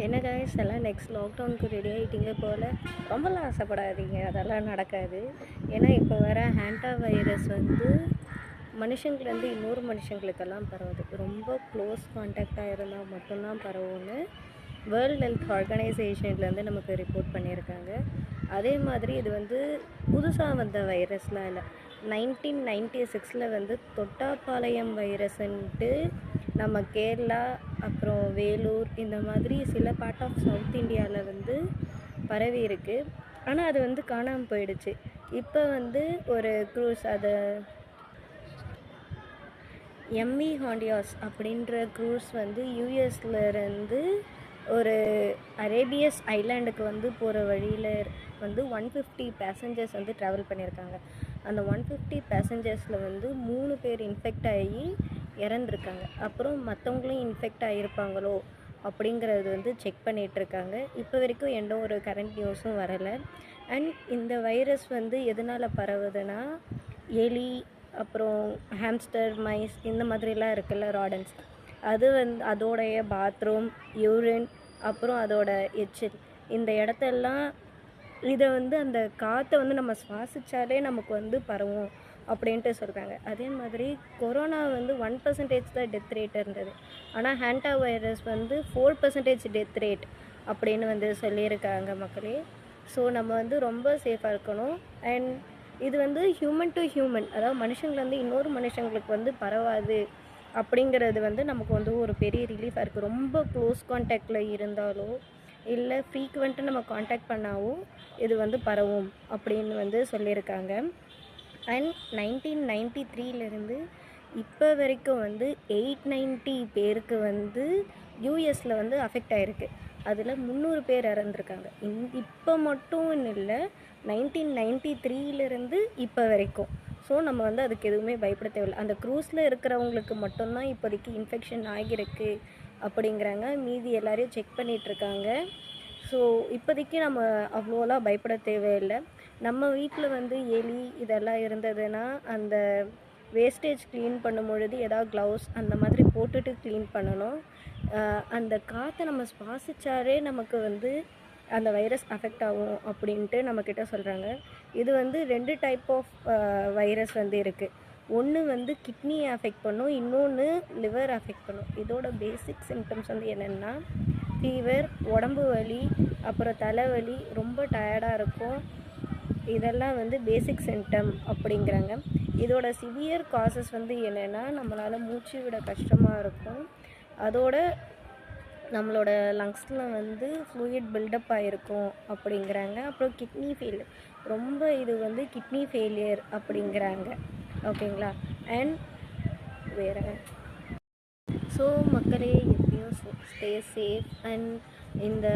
என்ன காய்ஸ் எல்லாம் next லாக்டவுனுக்கு ready ஆகிட்டீங்க போல். ரொம்பலாம் ஆசைப்படாதீங்க, அதெல்லாம் நடக்காது. ஏன்னா இப்போ வர ஹேண்டா வைரஸ் வந்து மனுஷங்கள்லேருந்து இன்னொரு மனுஷங்களுக்கெல்லாம் பரவுது. ரொம்ப க்ளோஸ் கான்டாக்டாக இருந்தால் மட்டும்தான் பரவும்னு வேர்ல்ட் ஹெல்த் ஆர்கனைசேஷன்லேருந்து நமக்கு ரிப்போர்ட் பண்ணியிருக்காங்க. அதே மாதிரி இது வந்து புதுசாக வந்த வைரஸ்லாம் இல்லை. 1996 வந்து தொட்டாப்பாளையம் வைரஸ்ன்ட்டு நம்ம கேரளா அப்புறம் வேலூர் இந்த மாதிரி சில பார்ட் ஆஃப் சவுத் இந்தியாவில் வந்து பரவி இருக்குது. ஆனால் அது வந்து காணாமல் போயிடுச்சு. இப்போ வந்து ஒரு க்ரூஸ், அதை எம்வி ஹாண்டியாஸ் அப்படின்ற க்ரூஸ் வந்து யூஎஸ்லேருந்து ஒரு அரேபியஸ் ஐலாண்டுக்கு வந்து போகிற வழியில் வந்து 150 பேசஞ்சர்ஸ் வந்து ட்ராவல் பண்ணியிருக்காங்க. அந்த 150 பேசஞ்சர்ஸில் வந்து 3 பேர் இன்ஃபெக்ட் ஆகி இறந்துருக்காங்க. அப்புறம் மற்றவங்களும் இன்ஃபெக்ட் ஆகியிருப்பாங்களோ அப்படிங்கிறது வந்து செக் பண்ணிகிட்ருக்காங்க. இப்போ வரைக்கும் எந்த ஒரு கரண்ட் நியூஸும் வரலை. அண்ட் இந்த வைரஸ் வந்து எதனால் பரவுதுன்னா, எலி அப்புறம் ஹாம்ஸ்டர், மைஸ் இந்த மாதிரிலாம் இருக்குல்ல, ராடன்ஸ், அது வந்து அதோடைய பாத்ரூம், யூரின், அப்புறம் அதோட எச்சில், இந்த இடத்தெல்லாம் இதை வந்து அந்த காற்றை வந்து நம்ம சுவாசித்தாலே நமக்கு வந்து பரவும் அப்படின்ட்டு சொல்கிறாங்க. அதே மாதிரி கொரோனா வந்து 1% தான் டெத் ரேட் இருந்தது. ஆனால் ஹேண்டா வைரஸ் வந்து 4% டெத் ரேட் அப்படின்னு வந்து சொல்லியிருக்காங்க மக்களே. ஸோ நம்ம வந்து ரொம்ப சேஃபாக இருக்கணும். அண்ட் இது வந்து ஹியூமன் டு ஹியூமன், அதாவது மனுஷங்கள்லேருந்து இன்னொரு மனுஷங்களுக்கு வந்து பரவாது அப்படிங்கிறது வந்து நமக்கு வந்து ஒரு பெரிய ரிலீஃபாக இருக்குது. ரொம்ப க்ளோஸ் கான்டாக்டில் இருந்தாலோ இல்லை ஃப்ரீக்வெண்ட்டாக நம்ம காண்டாக்ட் பண்ணாவோ இது வந்து பரவும் அப்படின்னு வந்து சொல்லியிருக்காங்க. அண்ட் 1993 இப்போ வரைக்கும் வந்து 890 பேருக்கு வந்து யூஎஸில் வந்து அஃபெக்ட் ஆகிருக்கு. அதில் 300 பேர் இறந்துருக்காங்க. இப்போ மட்டும் இல்லை, 1993 இப்போ வரைக்கும். ஸோ நம்ம வந்து அதுக்கு எதுவுமே பயப்பட தேவையில்லை. அந்த க்ரூஸில் இருக்கிறவங்களுக்கு மட்டும்தான் இப்போதைக்கு இன்ஃபெக்ஷன் ஆகியிருக்கு அப்படிங்கிறாங்க. மீதி எல்லாரையும் செக் பண்ணிகிட்ருக்காங்க. ஸோ இப்போதைக்கு நம்ம அவ்வளோலாம் பயப்பட தேவையில்லை. நம்ம வீட்டில் வந்து எலி இதெல்லாம் இருந்ததுன்னா அந்த வேஸ்டேஜ் க்ளீன் பண்ணும் பொழுது ஏதாவது க்ளவுஸ் அந்த மாதிரி போட்டுட்டு க்ளீன் பண்ணணும். அந்த காற்றை நம்ம சுவாசித்தாலே நமக்கு வந்து அந்த வைரஸ் அஃபெக்ட் ஆகும் அப்படின்ட்டு நம்மக்கிட்ட சொல்கிறாங்க. இது வந்து 2 டைப் ஆஃப் வைரஸ் வந்து இருக்குது. ஒன்று வந்து கிட்னியை அஃபெக்ட் பண்ணும், இன்னொன்று லிவர் அஃபெக்ட் பண்ணும். இதோட பேசிக் சிம்டம்ஸ் வந்து என்னென்னா ஃபீவர், உடம்பு வலி, அப்புறம் தலைவலி, ரொம்ப டயர்டாக இருக்கும். இதெல்லாம் வந்து பேசிக் சிம்டம் அப்படிங்கிறாங்க. இதோட சிவியர் காசஸ் வந்து என்னென்னா நம்மளால் மூச்சு விட கஷ்டமாக இருக்கும். அதோட நம்மளோட லங்ஸில் வந்து ஃப்ளூயிட் பில்டப் ஆகிருக்கும் அப்படிங்கிறாங்க. அப்புறம் கிட்னி ஃபெயிலியர், ரொம்ப இது வந்து கிட்னி ஃபெயிலியர் அப்படிங்கிறாங்க. ஓகேங்களா? அண்ட் வேறு ஸோ மக்களே, எப்படியும் ஸ்டே சேஃப். அண்ட் இந்த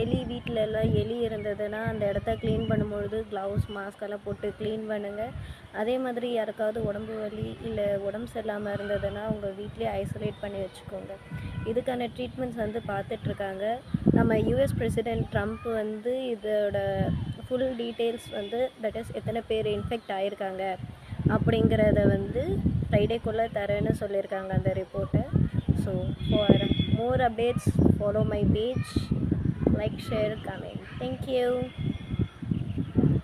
எலி வீட்டிலலாம் எலி இருந்ததுன்னா அந்த இடத்த க்ளீன் பண்ணும்பொழுது க்ளவுஸ், மாஸ்கெல்லாம் போட்டு க்ளீன் பண்ணுங்கள். அதே மாதிரி யாருக்காவது உடம்பு வலி இல்லை உடம்பு சரியில்லாமல் இருந்ததுன்னா உங்கள் வீட்டிலே ஐசோலேட் பண்ணி வச்சுக்கோங்க. இதுக்கான ட்ரீட்மெண்ட்ஸ் வந்து பார்த்துட்ருக்காங்க. நம்ம யூஎஸ் பிரசிடெண்ட் ட்ரம்ப் வந்து இதோட ஃபுல் டீட்டெயில்ஸ் வந்து தட் இஸ் எத்தனை பேர் இன்ஃபெக்ட் ஆகியிருக்காங்க அப்படிங்கிறத வந்து ஃப்ரைடேக்குள்ளே தரேன்னு சொல்லியிருக்காங்க அந்த ரிப்போர்ட்டை. So for more updates follow my page, like, share, comment. Thank you.